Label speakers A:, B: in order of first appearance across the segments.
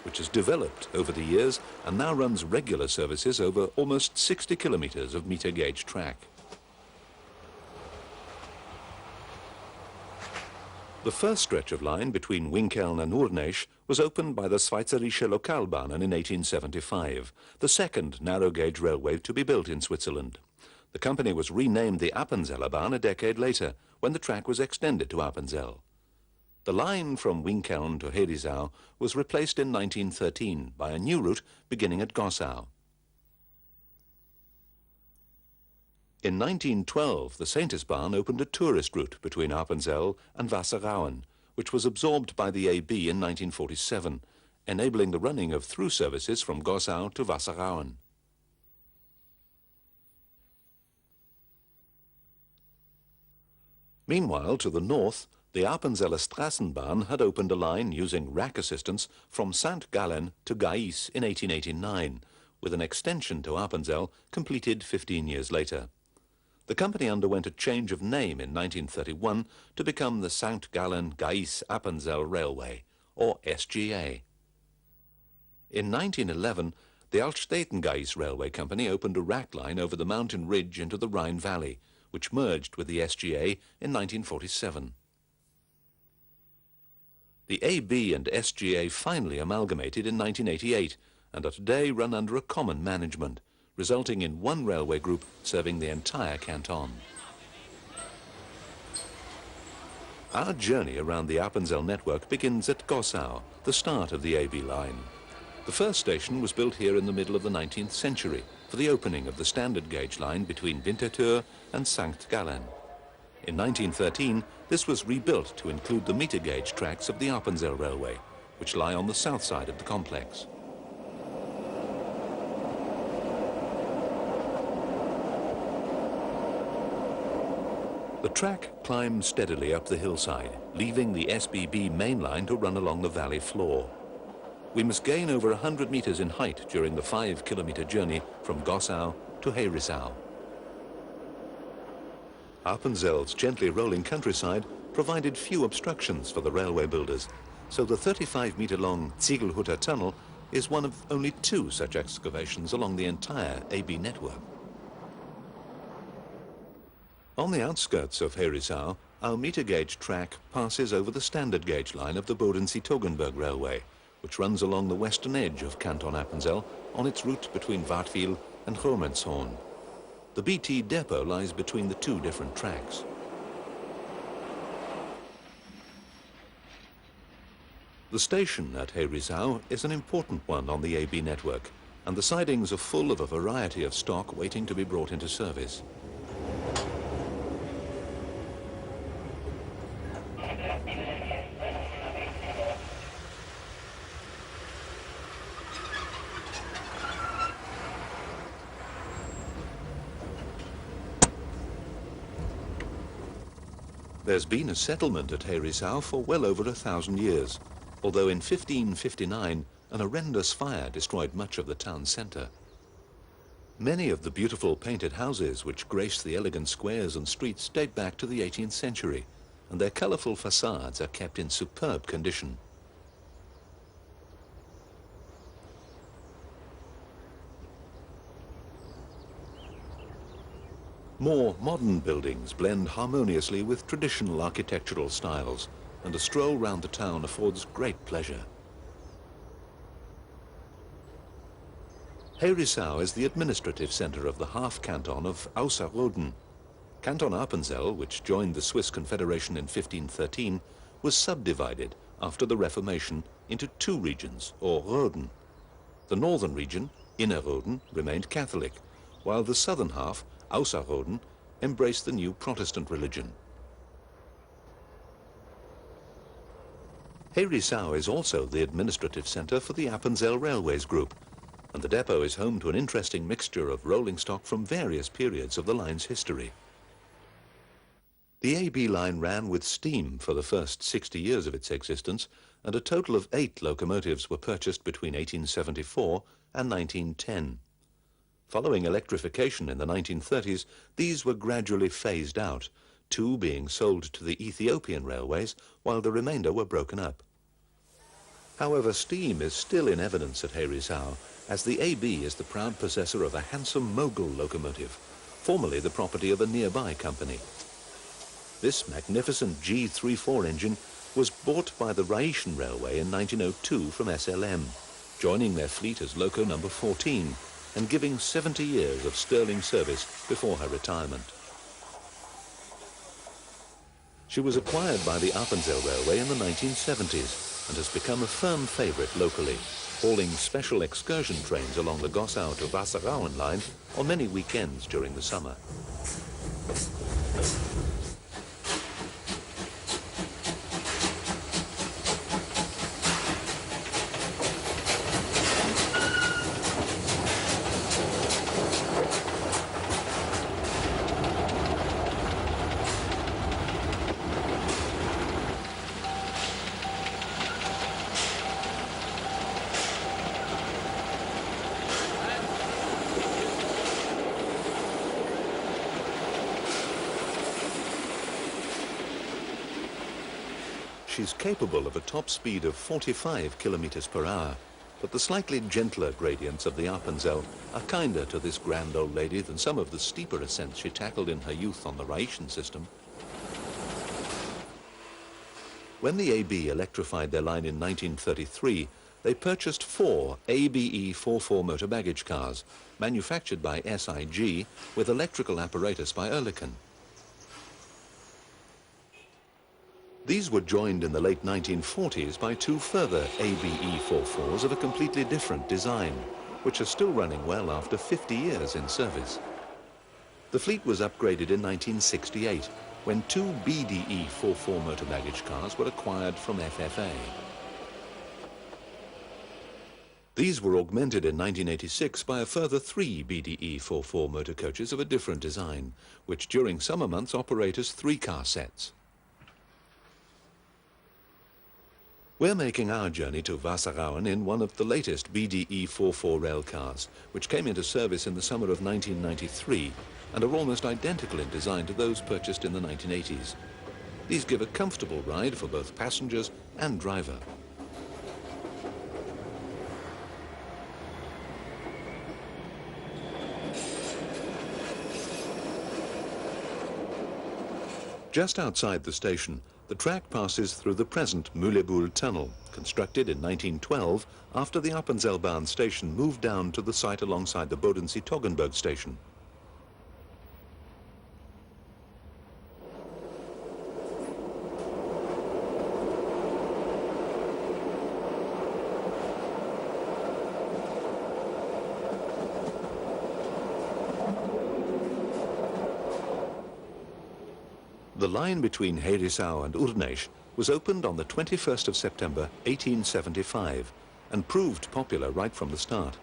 A: which has developed over the years and now runs regular services over almost 60 kilometers of meter gauge track. The first stretch of line between Winkeln and Urnäsch was opened by the Schweizerische Lokalbahnen in 1875, the second narrow-gauge railway to be built in Switzerland. The company was renamed the Appenzeller Bahn a decade later, when the track was extended to Appenzell. The line from Winkeln to Herisau was replaced in 1913 by a new route beginning at Gossau. In 1912, the Saintisbahn opened a tourist route between Appenzell and Wasserauen, which was absorbed by the AB in 1947, enabling the running of through services from Gossau to Wasserauen. Meanwhile, to the north, the Appenzeller Straßenbahn had opened a line using rack assistance from St. Gallen to Gais in 1889, with an extension to Appenzell completed 15 years later. The company underwent a change of name in 1931 to become the St. Gallen-Gais-Appenzell Railway, or SGA. In 1911, the Altstätten-Gais Railway Company opened a rack line over the mountain ridge into the Rhine Valley, which merged with the SGA in 1947. The AB and SGA finally amalgamated in 1988 and are today run under a common management, resulting in one railway group serving the entire canton. Our journey around the Appenzell network begins at Gossau, the start of the AB line. The first station was built here in the middle of the 19th century for the opening of the standard gauge line between Winterthur and St. Gallen. In 1913, this was rebuilt to include the meter gauge tracks of the Appenzell Railway, which lie on the south side of the complex. The track climbs steadily up the hillside, leaving the SBB main line to run along the valley floor. We must gain over 100 meters in height during the 5-kilometer journey from Gossau to Herisau. Appenzell's gently rolling countryside provided few obstructions for the railway builders, so the 35-meter-long Ziegelhutter Tunnel is one of only 2 such excavations along the entire AB network. On the outskirts of Herisau, our meter gauge track passes over the standard gauge line of the Bodensee-Toggenburg Railway, which runs along the western edge of Canton Appenzell on its route between Wattwil and Romenshorn. The BT depot lies between the 2 different tracks. The station at Herisau is an important one on the AB network, and the sidings are full of a variety of stock waiting to be brought into service. There's been a settlement at Herisau for well over 1,000 years, although in 1559 an horrendous fire destroyed much of the town centre. Many of the beautiful painted houses which grace the elegant squares and streets date back to the 18th century, and their colourful facades are kept in superb condition. More modern buildings blend harmoniously with traditional architectural styles, and a stroll round the town affords great pleasure. Herisau is the administrative centre of the half-canton of Ausserrhoden. Canton Appenzell, which joined the Swiss Confederation in 1513, was subdivided after the Reformation into 2 regions, or Rhoden. The northern region, Innerrhoden, remained Catholic, while the southern half, Ausserrhoden, embraced the new Protestant religion. Herisau is also the administrative centre for the Appenzell Railways Group, and the depot is home to an interesting mixture of rolling stock from various periods of the line's history. The AB line ran with steam for the first 60 years of its existence, and a total of 8 locomotives were purchased between 1874 and 1910. Following electrification in the 1930s, these were gradually phased out, 2 being sold to the Ethiopian railways, while the remainder were broken up. However, steam is still in evidence at Herisau, as the AB is the proud possessor of a handsome Mogul locomotive, formerly the property of a nearby company. This magnificent G34 engine was bought by the Rhaetian Railway in 1902 from SLM, joining their fleet as loco number 14 and giving 70 years of sterling service before her retirement. She was acquired by the Appenzell Railway in the 1970s and has become a firm favourite locally, hauling special excursion trains along the Gossau to Wasserrauen line on many weekends during the summer. She's capable of a top speed of 45 kilometers per hour, but the slightly gentler gradients of the Appenzell are kinder to this grand old lady than some of the steeper ascents she tackled in her youth on the Rhaetian system. When the AB electrified their line in 1933, they purchased 4 ABE 44 motor baggage cars, manufactured by SIG with electrical apparatus by Oerlikon. These were joined in the late 1940s by 2 further ABE 44s of a completely different design, which are still running well after 50 years in service. The fleet was upgraded in 1968, when 2 BDE 44 motor baggage cars were acquired from FFA. These were augmented in 1986 by a further 3 BDE 44 motor coaches of a different design, which during summer months operate as 3-car sets. We're making our journey to Wasserrauen in one of the latest BDE 44 rail cars, which came into service in the summer of 1993 and are almost identical in design to those purchased in the 1980s. These give a comfortable ride for both passengers and driver. Just outside the station, the track passes through the present Mühlebühl tunnel, constructed in 1912 after the Appenzellbahn station moved down to the site alongside the Bodensee-Toggenburg station. The line between Herisau and Urneisch was opened on the 21st of September 1875 and proved popular right from the start.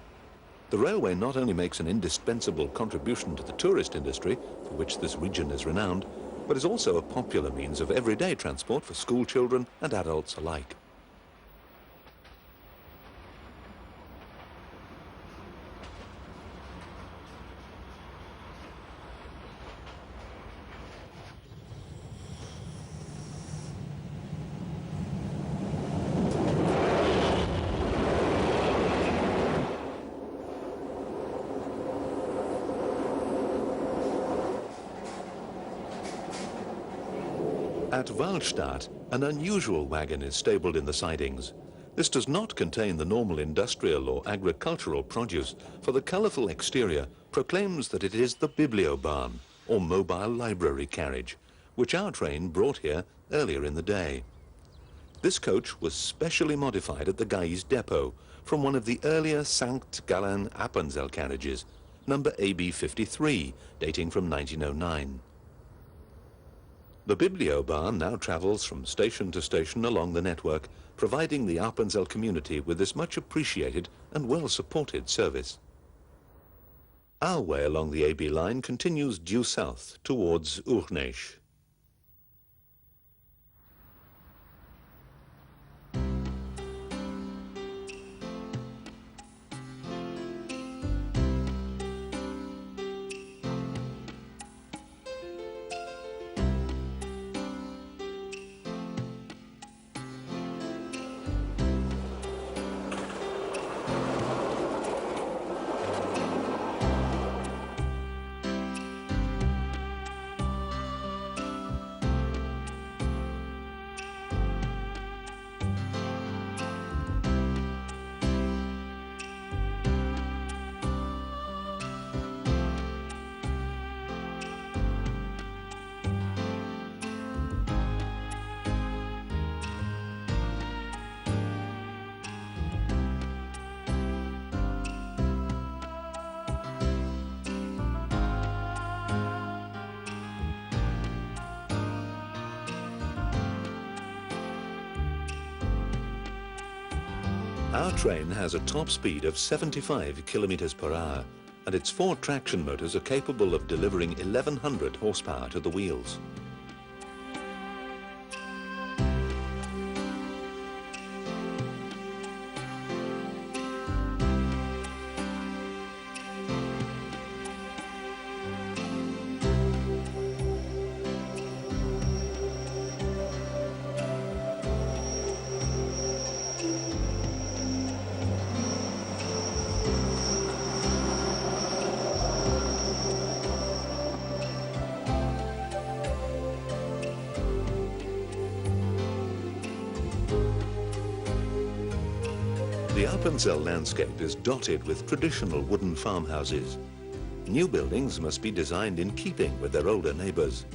A: The railway not only makes an indispensable contribution to the tourist industry, for which this region is renowned, but is also a popular means of everyday transport for school children and adults alike. At Waldstadt, an unusual wagon is stabled in the sidings. This does not contain the normal industrial or agricultural produce, for the colourful exterior proclaims that it is the Bibliobahn, or mobile library carriage, which our train brought here earlier in the day. This coach was specially modified at the Gais depot from one of the earlier St. Gallen Appenzell carriages, number AB53, dating from 1909. The Bibliobahn now travels from station to station along the network, providing the Appenzell community with this much appreciated and well-supported service. Our way along the AB line continues due south towards Urneisch. Our train has a top speed of 75 kilometers per hour, and its 4 traction motors are capable of delivering 1100 horsepower to the wheels. The Appenzell landscape is dotted with traditional wooden farmhouses. New buildings must be designed in keeping with their older neighbours.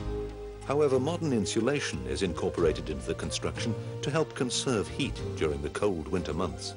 A: However, modern insulation is incorporated into the construction to help conserve heat during the cold winter months.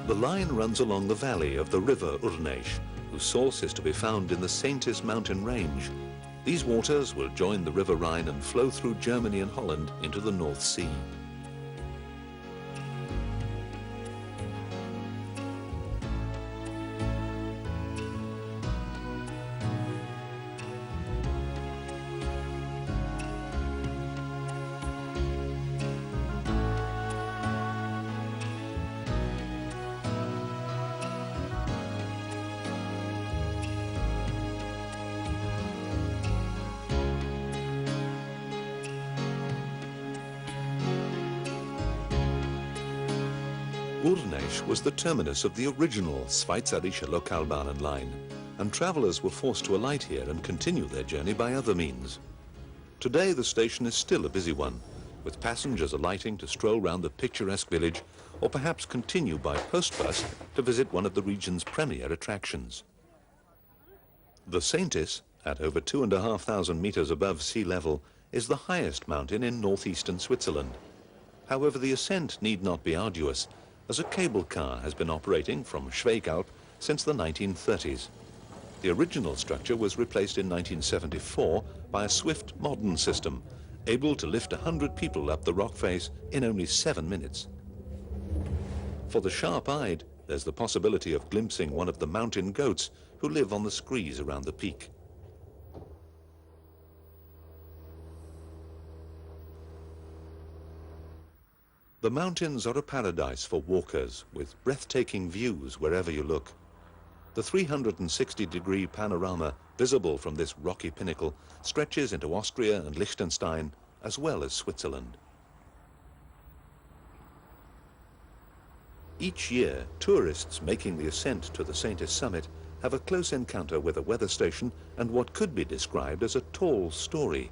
A: The line runs along the valley of the river Urneisch, whose source is to be found in the Saintis mountain range. These waters will join the River Rhine and flow through Germany and Holland into the North Sea. Urneisch was the terminus of the original Schweizerische Lokalbahnen line, and travellers were forced to alight here and continue their journey by other means. Today the station is still a busy one, with passengers alighting to stroll round the picturesque village or perhaps continue by post bus to visit one of the region's premier attractions. The Saintis, at over 2,500 meters above sea level, is the highest mountain in northeastern Switzerland. However, the ascent need not be arduous, as a cable car has been operating from Schweigalp since the 1930s. The original structure was replaced in 1974 by a swift modern system, able to lift 100 people up the rock face in only 7 minutes. For the sharp-eyed, there's the possibility of glimpsing one of the mountain goats who live on the screes around the peak. The mountains are a paradise for walkers, with breathtaking views wherever you look. The 360-degree panorama visible from this rocky pinnacle stretches into Austria and Liechtenstein, as well as Switzerland. Each year, tourists making the ascent to the Saintis summit have a close encounter with a weather station and what could be described as a tall story.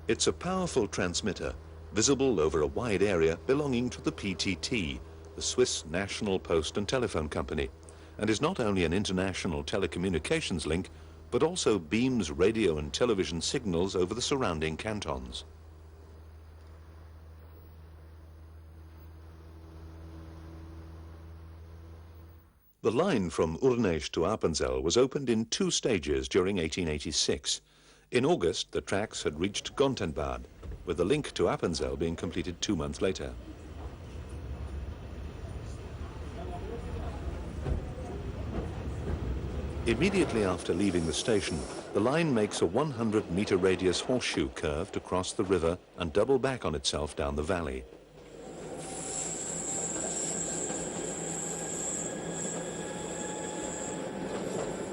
A: It's a powerful transmitter, visible over a wide area belonging to the PTT, the Swiss National Post and Telephone Company, and is not only an international telecommunications link, but also beams radio and television signals over the surrounding cantons. The line from Urneisch to Appenzell was opened in 2 stages during 1886. In August, the tracks had reached Gontenbad, with the link to Appenzell being completed 2 months later. Immediately after leaving the station, the line makes a 100-meter radius horseshoe curve to cross the river and double back on itself down the valley.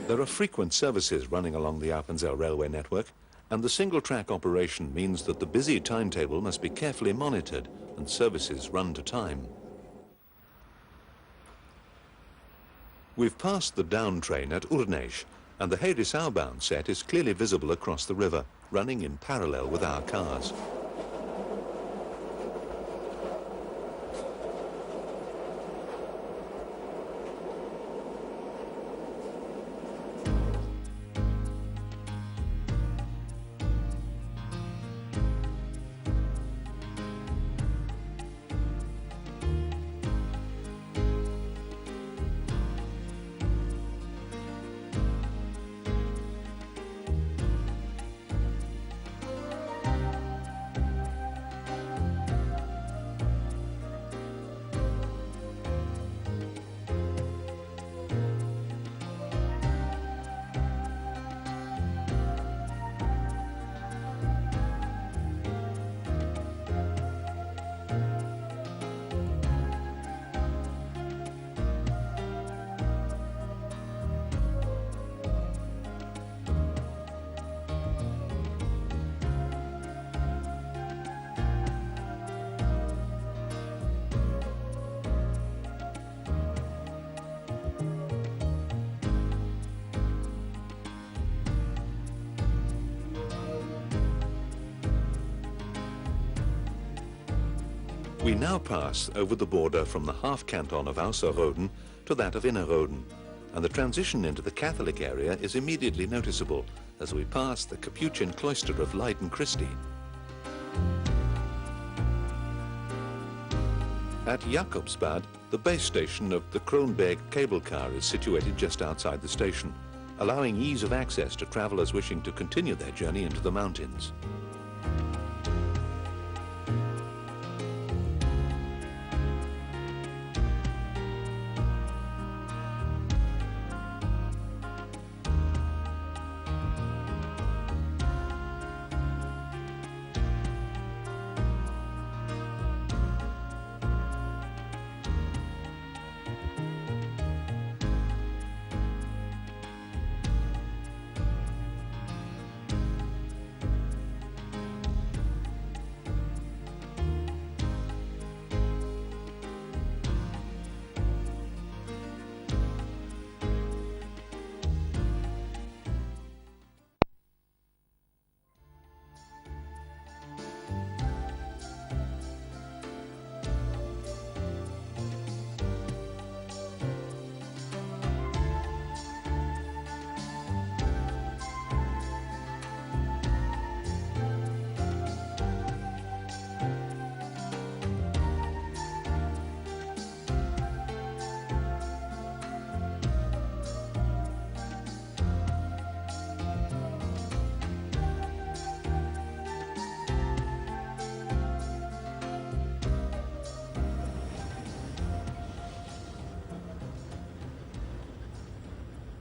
A: There are frequent services running along the Appenzell railway network, and the single-track operation means that the busy timetable must be carefully monitored and services run to time. We've passed the down train at Urneisch, and the Herisau-bound set is clearly visible across the river, running in parallel with our cars. We now pass over the border from the half canton of Ausserrhoden to that of Innerrhoden, and the transition into the Catholic area is immediately noticeable as we pass the Capuchin cloister of Leiden Christi. At Jakobsbad, the base station of the Kronberg cable car is situated just outside the station, allowing ease of access to travellers wishing to continue their journey into the mountains.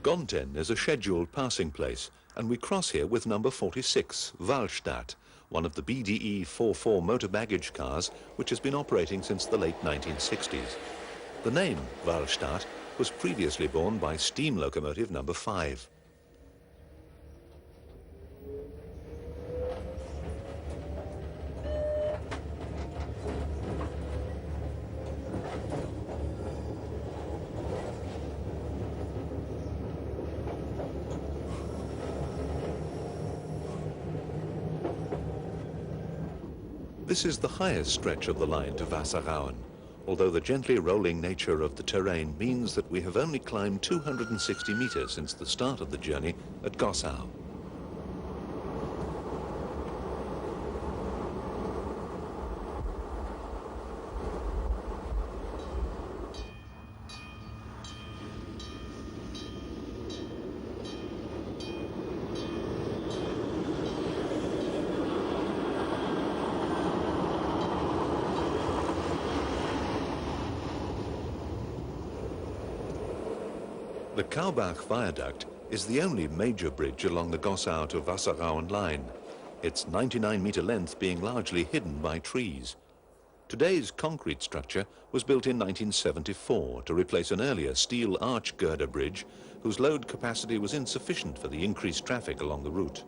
A: Gonten is a scheduled passing place, and we cross here with number 46, Wallstadt, one of the BDE 44 motor baggage cars which has been operating since the late 1960s. The name Wallstadt was previously borne by steam locomotive number 5. This is the highest stretch of the line to Wasserauen, although the gently rolling nature of the terrain means that we have only climbed 260 meters since the start of the journey at Gossau. The Kaubach Viaduct is the only major bridge along the Gossau to Wasserauen line, its 99-meter length being largely hidden by trees. Today's concrete structure was built in 1974 to replace an earlier steel arch girder bridge whose load capacity was insufficient for the increased traffic along the route.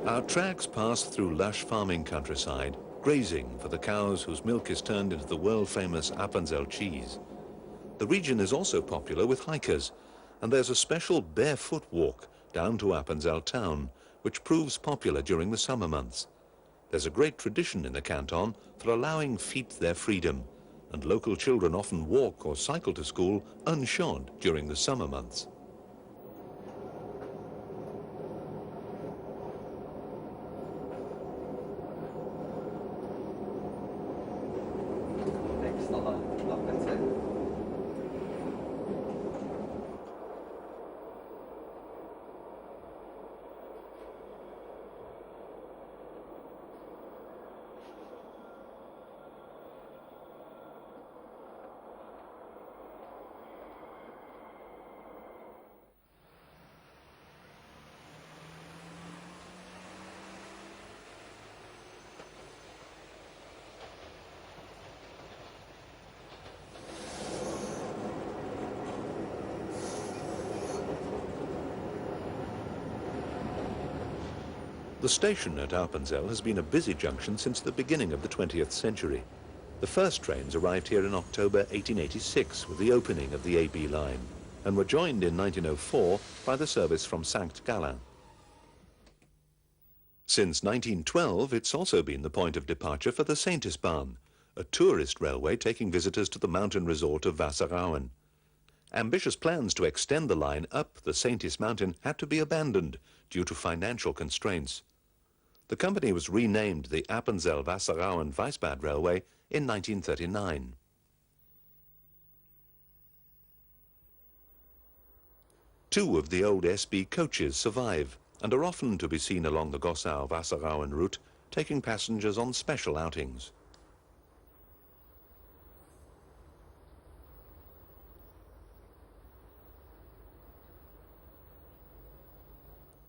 A: Our tracks pass through lush farming countryside, grazing for the cows whose milk is turned into the world-famous Appenzell cheese. The region is also popular with hikers, and there's a special barefoot walk down to Appenzell town, which proves popular during the summer months. There's a great tradition in the canton for allowing feet their freedom, and local children often walk or cycle to school unshod during the summer months. The station at Appenzell has been a busy junction since the beginning of the 20th century. The first trains arrived here in October 1886 with the opening of the AB line, and were joined in 1904 by the service from St. Gallen. Since 1912, it's also been the point of departure for the Saintisbahn, a tourist railway taking visitors to the mountain resort of Wasserrauen. Ambitious plans to extend the line up the Saintis mountain had to be abandoned due to financial constraints. The company was renamed the Appenzell Wasserrauen Weisbad Railway in 1939. Two of the old SB coaches survive and are often to be seen along the Gossau-Wasserrauen route, taking passengers on special outings.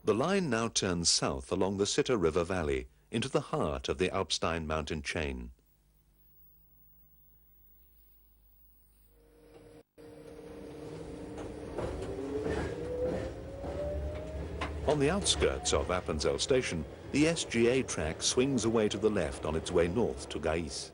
A: The line now turns south along the Sitter River Valley into the heart of the Alpstein mountain chain. On the outskirts of Appenzell station, the SGA track swings away to the left on its way north to Gais.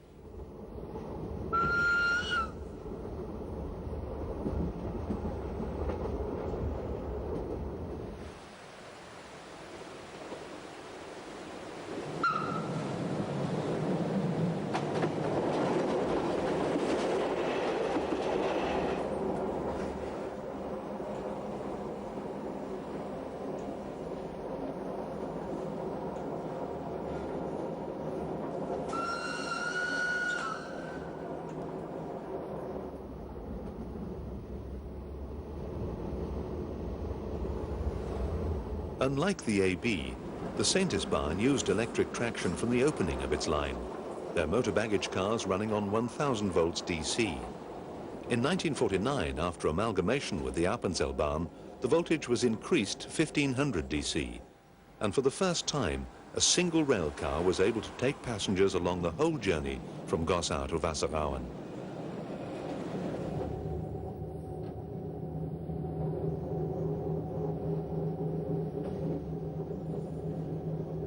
A: Unlike the AB, the Saintisbahn used electric traction from the opening of its line, their motor baggage cars running on 1000 volts DC. In 1949, after amalgamation with the Appenzellbahn, the voltage was increased to 1500 DC, and for the first time, a single rail car was able to take passengers along the whole journey from Gossau to Wasserrauen.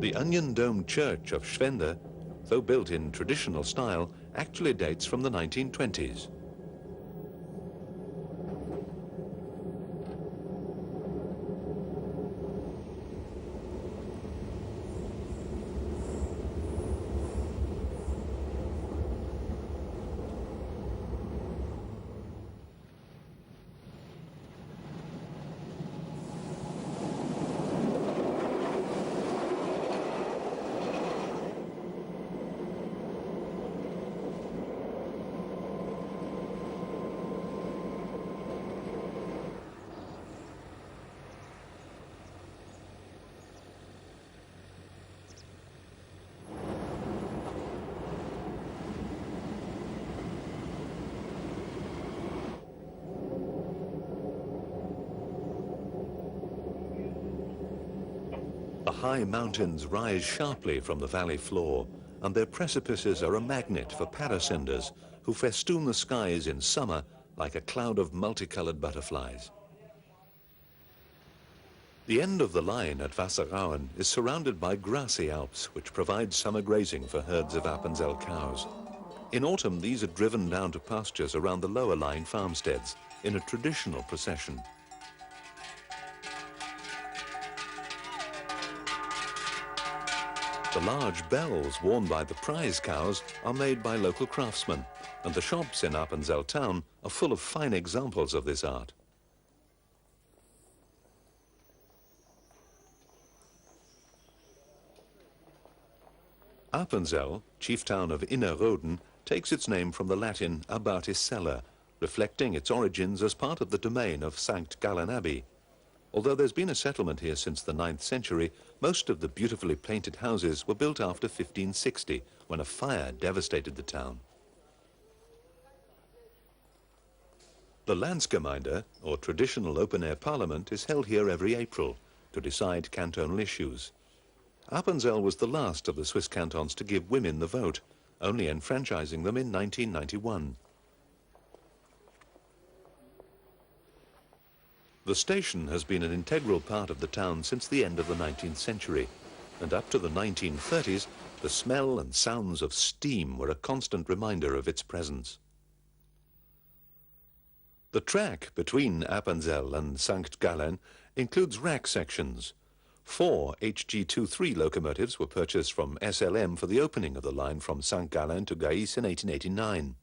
A: The onion-domed church of Schwende, though built in traditional style, actually dates from the 1920s. The high mountains rise sharply from the valley floor, and their precipices are a magnet for parascinders who festoon the skies in summer like a cloud of multicolored butterflies. The end of the line at Wasserrauen is surrounded by grassy Alps, which provide summer grazing for herds of Appenzell cows. In autumn, these are driven down to pastures around the lower line farmsteads in a traditional procession. The large bells worn by the prize cows are made by local craftsmen, and the shops in Appenzell town are full of fine examples of this art. Appenzell, chief town of Inner Rhoden, takes its name from the Latin Abbatis Cella, reflecting its origins as part of the domain of St. Gallen Abbey. Although there's been a settlement here since the 9th century, most of the beautifully painted houses were built after 1560, when a fire devastated the town. The Landsgemeinde, or traditional open-air parliament, is held here every April to decide cantonal issues. Appenzell was the last of the Swiss cantons to give women the vote, only enfranchising them in 1991. The station has been an integral part of the town since the end of the 19th century, and up to the 1930s, the smell and sounds of steam were a constant reminder of its presence. The track between Appenzell and St. Gallen includes rack sections. 4 HG23 locomotives were purchased from SLM for the opening of the line from St. Gallen to Gaiss in 1889.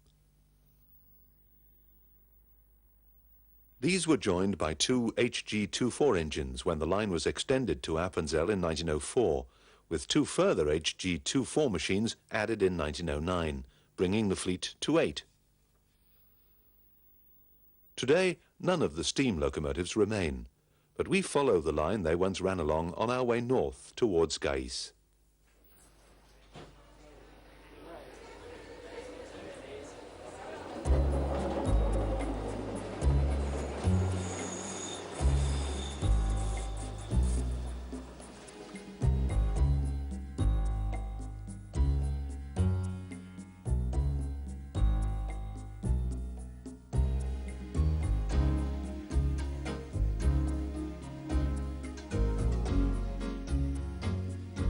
A: These were joined by 2 HG24 engines when the line was extended to Appenzell in 1904, with 2 further HG24 machines added in 1909, bringing the fleet to 8. Today, none of the steam locomotives remain, but we follow the line they once ran along on our way north towards Gaiss.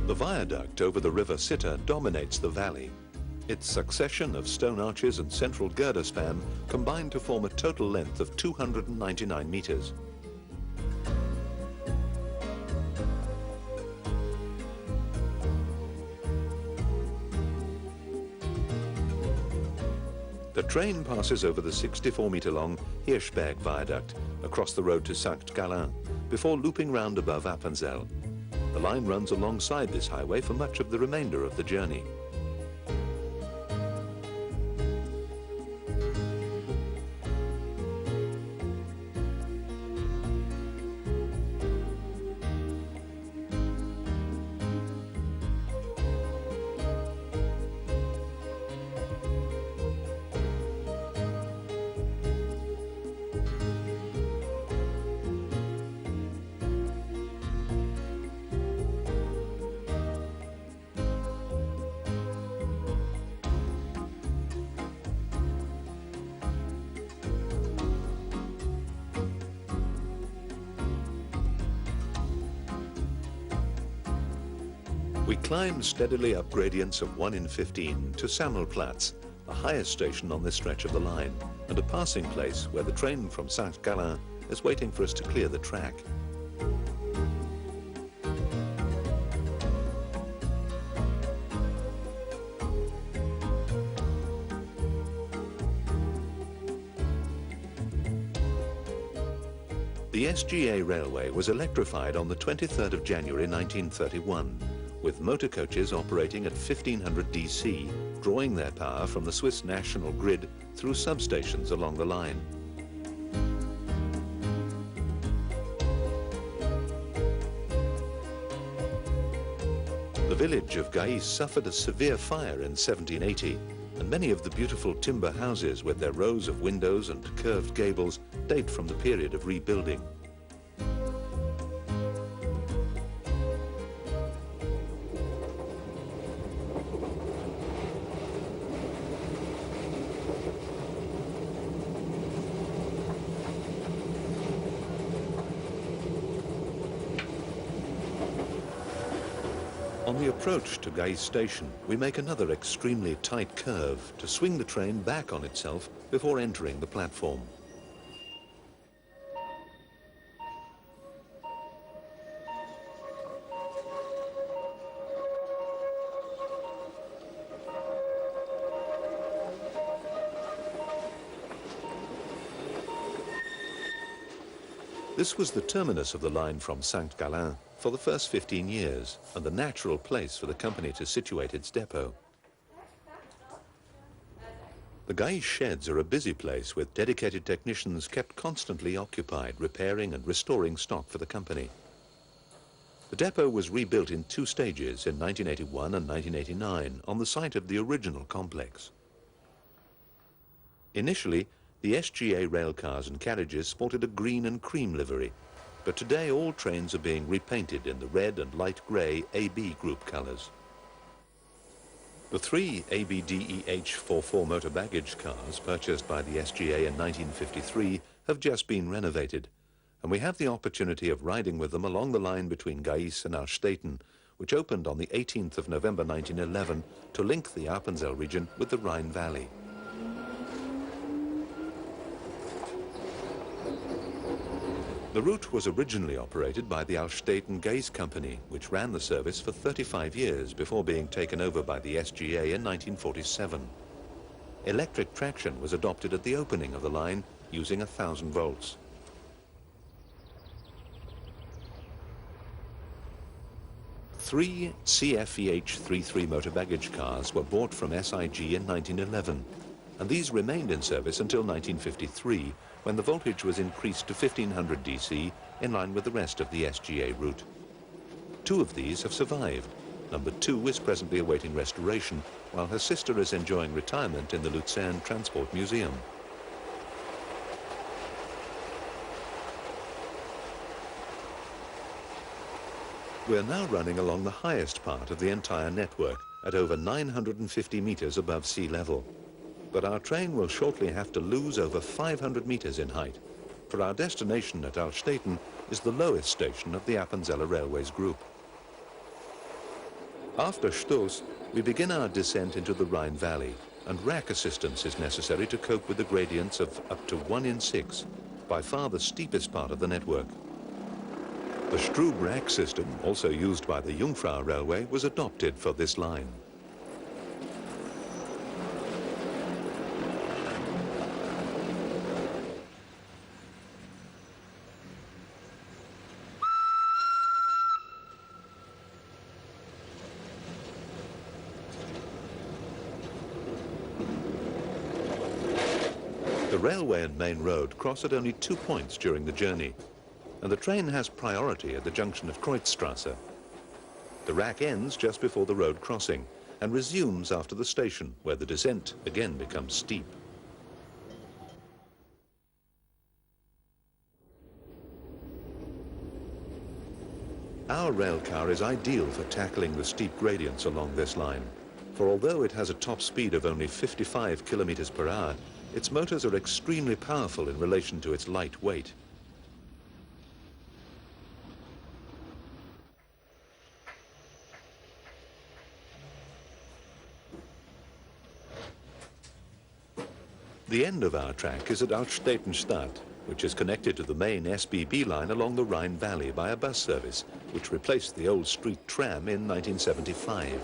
A: The viaduct over the River Sitter dominates the valley. Its succession of stone arches and central girder span combine to form a total length of 299 meters. The train passes over the 64-meter-long Hirschberg viaduct across the road to St. Gallen before looping round above Appenzell. The line runs alongside this highway for much of the remainder of the journey. We climb steadily up gradients of 1 in 15 to Sammelplatz, the highest station on this stretch of the line, and a passing place where the train from St. Gallen is waiting for us to clear the track. The SGA railway was electrified on the 23rd of January 1931, with motor coaches operating at 1500 DC, drawing their power from the Swiss national grid through substations along the line. The village of Gaiss suffered a severe fire in 1780, and many of the beautiful timber houses with their rows of windows and curved gables date from the period of rebuilding. On the approach to Gaiss station, we make another extremely tight curve to swing the train back on itself before entering the platform. This was the terminus of the line from St. Gallen for the first 15 years, and the natural place for the company to situate its depot. The Gaiss sheds are a busy place with dedicated technicians kept constantly occupied repairing and restoring stock for the company. The depot was rebuilt in 2 stages in 1981 and 1989 on the site of the original complex. Initially, the SGA railcars and carriages sported a green and cream livery, but today all trains are being repainted in the red and light grey AB group colours. The 3 ABDEH-44 motor baggage cars purchased by the SGA in 1953 have just been renovated, and we have the opportunity of riding with them along the line between Gaiss and Arstetten, which opened on the 18th of November 1911 to link the Appenzell region with the Rhine Valley. The The route was originally operated by the Alstetten Gase Company, which ran the service for 35 years before being taken over by the SGA in 1947. Electric traction was adopted at the opening of the line using 1,000 volts. Three CFEH-33 motor baggage cars were bought from SIG in 1911, and these remained in service until 1953, when the voltage was increased to 1500 DC in line with the rest of the SGA route. Two of these have survived. Number 2 is presently awaiting restoration, while her sister is enjoying retirement in the Luzern Transport Museum. We're now running along the highest part of the entire network, at over 950 meters above sea level. But our train will shortly have to lose over 500 meters in height, for our destination at Alstetten is the lowest station of the Appenzeller Railways group. After Stoß, we begin our descent into the Rhine Valley, and rack assistance is necessary to cope with the gradients of up to 1 in 6, by far the steepest part of the network. The Strub rack system, also used by the Jungfrau Railway, was adopted for this line. The railway and main road cross at only 2 points during the journey, and the train has priority at the junction of Kreuzstrasse. The rack ends just before the road crossing and resumes after the station, where the descent again becomes steep. Our rail car is ideal for tackling the steep gradients along this line, for although it has a top speed of only 55 kilometers per hour, its motors are extremely powerful in relation to its light weight. The end of our track is at Altstettenstadt, which is connected to the main SBB line along the Rhine Valley by a bus service, which replaced the old street tram in 1975.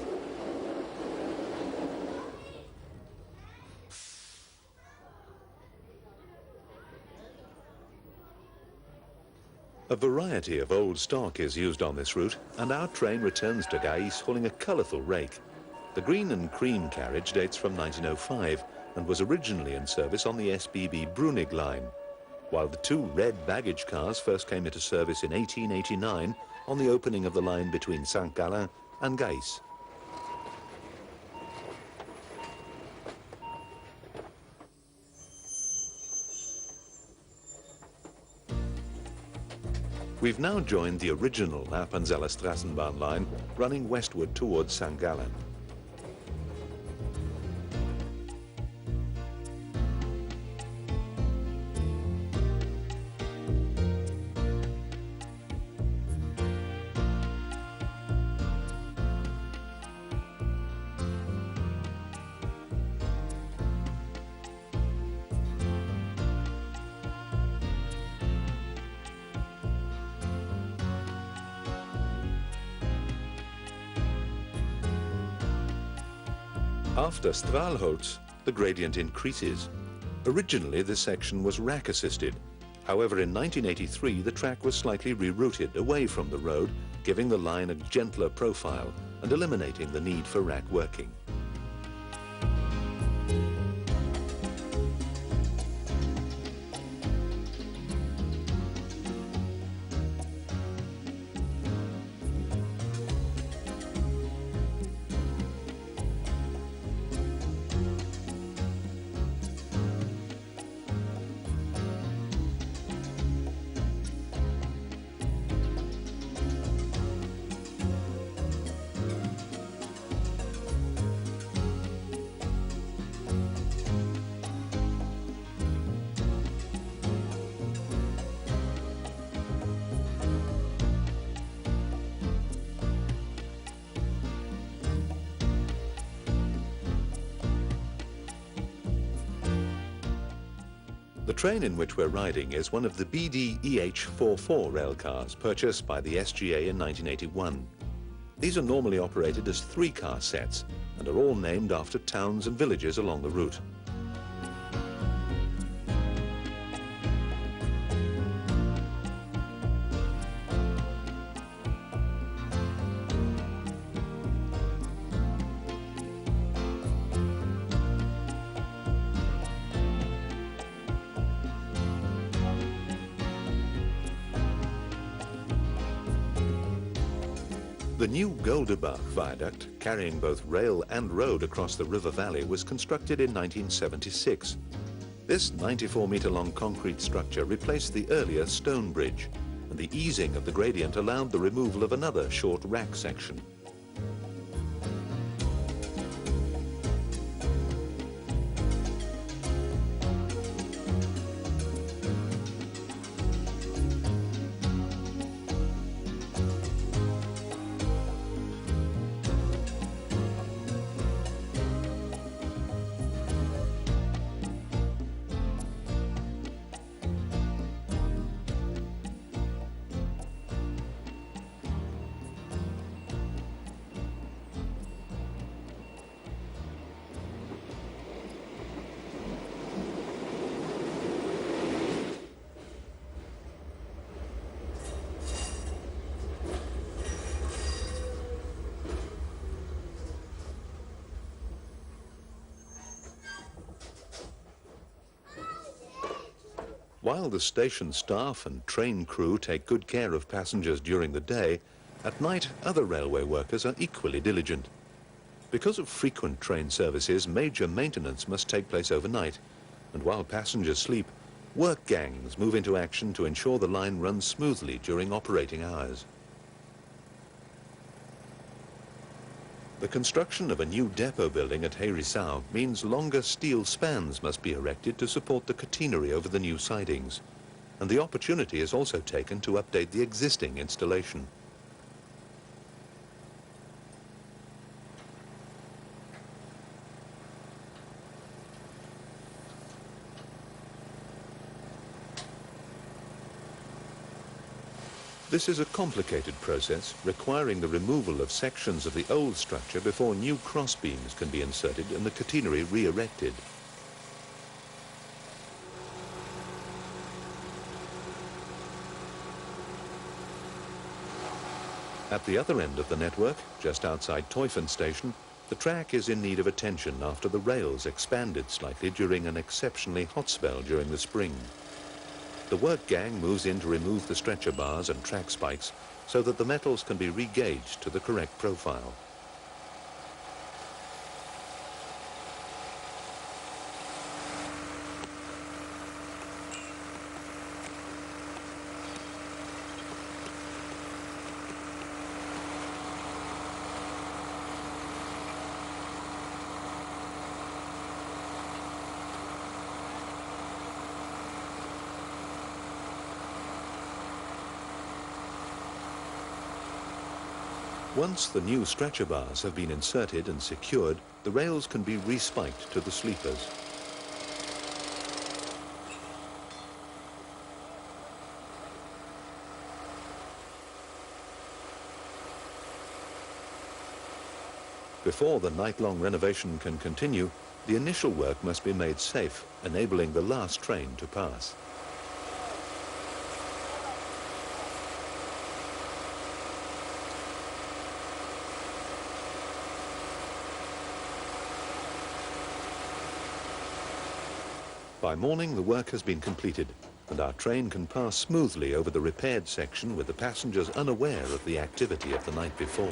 A: A variety of old stock is used on this route, and our train returns to Gais hauling a colourful rake. The green and cream carriage dates from 1905 and was originally in service on the SBB Brunig line, while the two red baggage cars first came into service in 1889 on the opening of the line between St. Gallen and Gais. We've now joined the original Appenzeller Straßenbahn line running westward towards St. Gallen. After Stralholz, the gradient increases. Originally, this section was rack-assisted. However, in 1983, the track was slightly rerouted away from the road, giving the line a gentler profile and eliminating the need for rack working. The train in which we're riding is one of the BD EH44 railcars purchased by the SGA in 1981. These are normally operated as 3-car sets and are all named after towns and villages along the route. The new Goldebach viaduct, carrying both rail and road across the river valley, was constructed in 1976. This 94-metre-long concrete structure replaced the earlier stone bridge, and the easing of the gradient allowed the removal of another short rack section. While the station staff and train crew take good care of passengers during the day, at night other railway workers are equally diligent. Because of frequent train services, major maintenance must take place overnight, and while passengers sleep, work gangs move into action to ensure the line runs smoothly during operating hours. The construction of a new depot building at Herisau means longer steel spans must be erected to support the catenary over the new sidings, and the opportunity is also taken to update the existing installation. This is a complicated process, requiring the removal of sections of the old structure before new crossbeams can be inserted and the catenary re-erected. At the other end of the network, just outside Teufen station, the track is in need of attention after the rails expanded slightly during an exceptionally hot spell during the spring. The work gang moves in to remove the stretcher bars and track spikes so that the metals can be re-gauged to the correct profile. Once the new stretcher bars have been inserted and secured, the rails can be re-spiked to the sleepers. Before the night-long renovation can continue, the initial work must be made safe, enabling the last train to pass. By morning, the work has been completed, and our train can pass smoothly over the repaired section with the passengers unaware of the activity of the night before.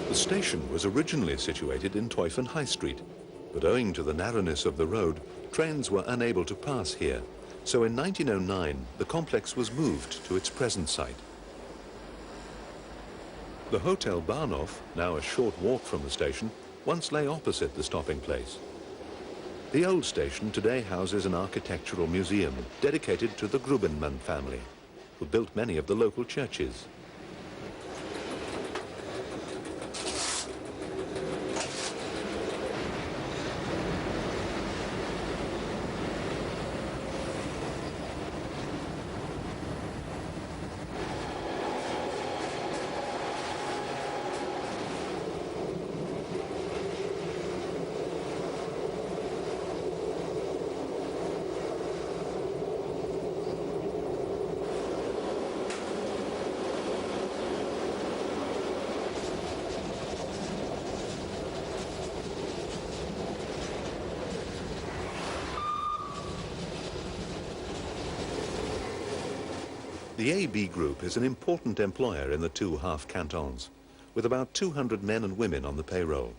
A: The station was originally situated in Teufen High Street, but owing to the narrowness of the road, trains were unable to pass here, So in 1909, the complex was moved to its present site. The Hotel Bahnhof, now a short walk from the station, once lay opposite the stopping place. The old station today houses an architectural museum dedicated to the Grubenmann family, who built many of the local churches. The AB Group is an important employer in the two half cantons, with about 200 men and women on the payroll.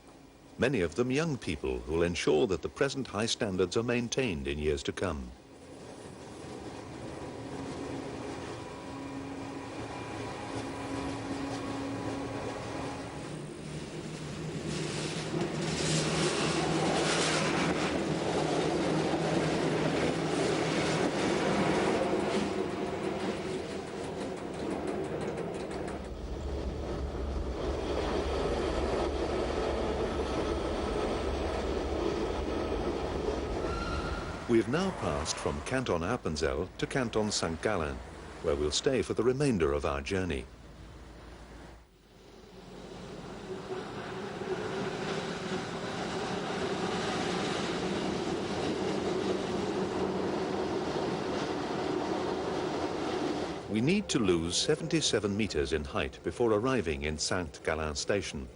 A: Many of them young people who will ensure that the present high standards are maintained in years to come. We have now passed from Canton Appenzell to Canton St. Gallen, where we'll stay for the remainder of our journey. We need to lose 77 meters in height before arriving in St. Gallen station,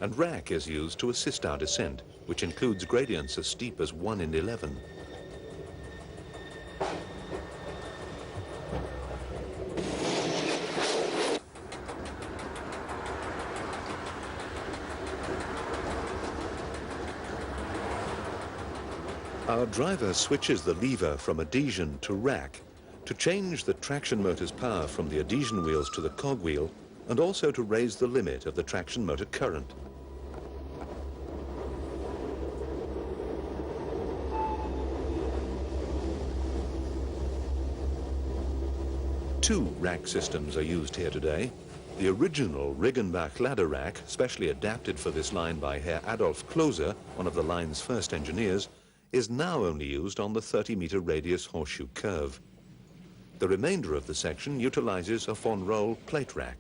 A: and rack is used to assist our descent, which includes gradients as steep as 1 in 11. Our driver switches the lever from adhesion to rack to change the traction motor's power from the adhesion wheels to the cogwheel, and also to raise the limit of the traction motor current. Two rack systems are used here today. The original Riggenbach ladder rack, specially adapted for this line by Herr Adolf Klose, one of the line's first engineers, is now only used on the 30-meter radius horseshoe curve. The remainder of the section utilizes a von Roll plate rack.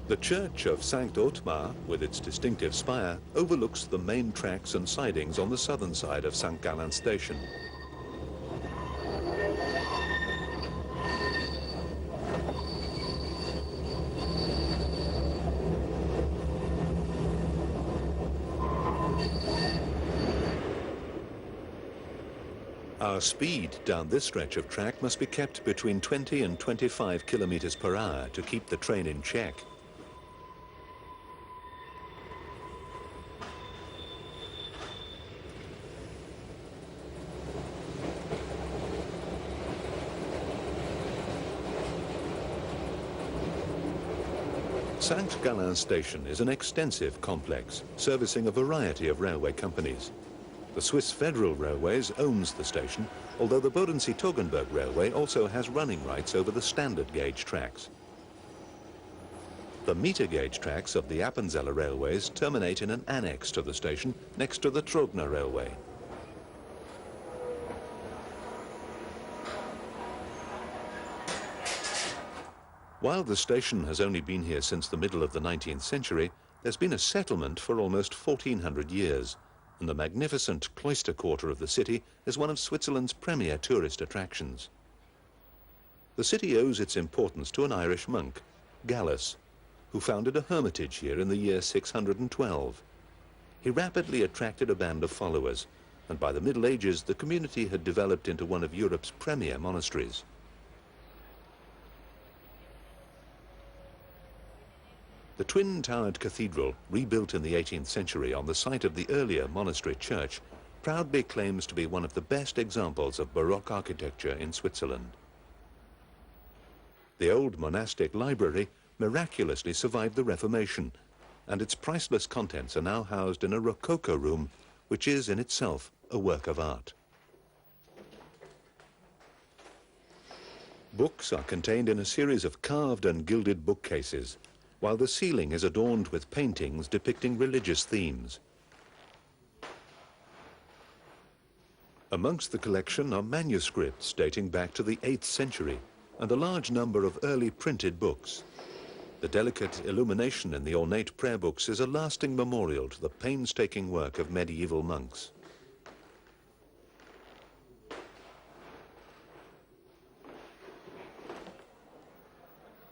A: The church of St. Ottmar, with its distinctive spire, overlooks the main tracks and sidings on the southern side of St. Gallen station. Our speed down this stretch of track must be kept between 20 and 25 kilometers per hour to keep the train in check. St. Gallen station is an extensive complex, servicing a variety of railway companies. The Swiss Federal Railways owns the station, although the Bodensee-Toggenburg Railway also has running rights over the standard gauge tracks. The meter gauge tracks of the Appenzeller Railways terminate in an annex to the station next to the Trogner Railway. While the station has only been here since the middle of the 19th century, there's been a settlement for almost 1400 years, and the magnificent cloister quarter of the city is one of Switzerland's premier tourist attractions. The city owes its importance to an Irish monk, Gallus, who founded a hermitage here in the year 612. He rapidly attracted a band of followers, and by the Middle Ages the community had developed into one of Europe's premier monasteries. The twin-towered cathedral, rebuilt in the 18th century on the site of the earlier monastery church, proudly claims to be one of the best examples of Baroque architecture in Switzerland. The old monastic library miraculously survived the Reformation, and its priceless contents are now housed in a Rococo room, which is in itself a work of art. Books are contained in a series of carved and gilded bookcases, while the ceiling is adorned with paintings depicting religious themes. Amongst the collection are manuscripts dating back to the 8th century and a large number of early printed books. The delicate illumination in the ornate prayer books is a lasting memorial to the painstaking work of medieval monks.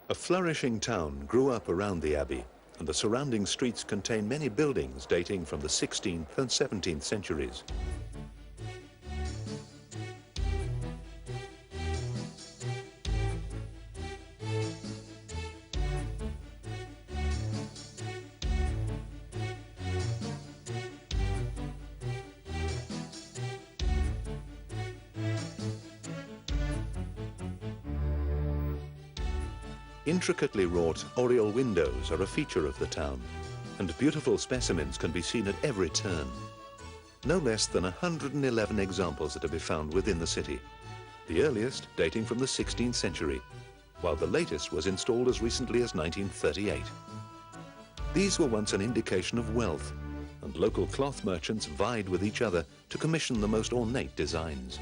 A: A flourishing town grew up around the abbey, and the surrounding streets contain many buildings dating from the 16th and 17th centuries. Intricately wrought oriel windows are a feature of the town, and beautiful specimens can be seen at every turn. No less than 111 examples are to be found within the city, the earliest dating from the 16th century, while the latest was installed as recently as 1938. These were once an indication of wealth, and local cloth merchants vied with each other to commission the most ornate designs.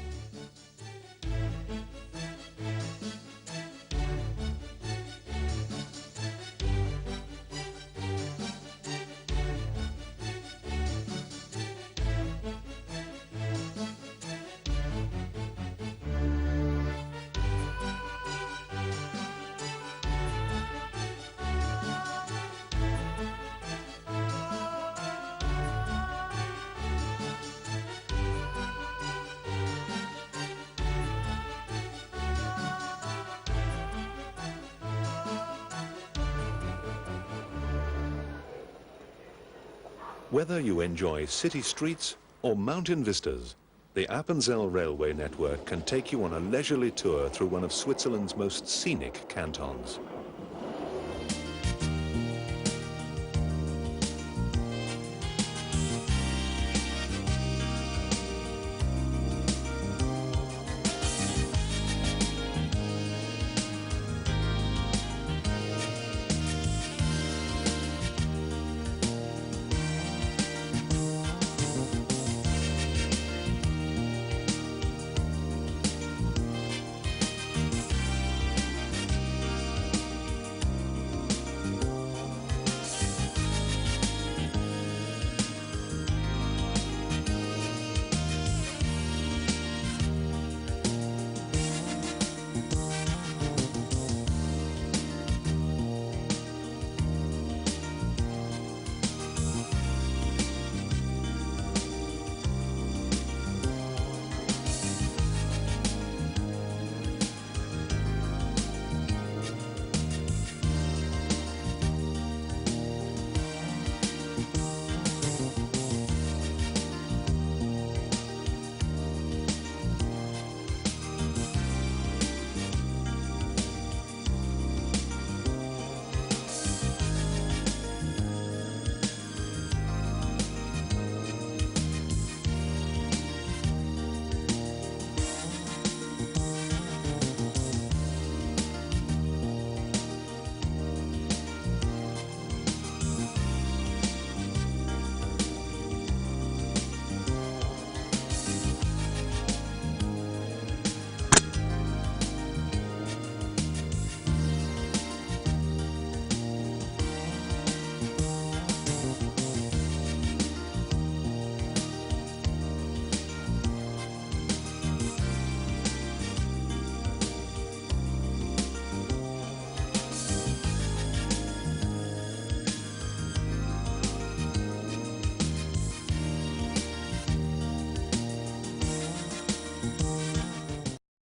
A: Whether you enjoy city streets or mountain vistas, the Appenzell railway network can take you on a leisurely tour through one of Switzerland's most scenic cantons.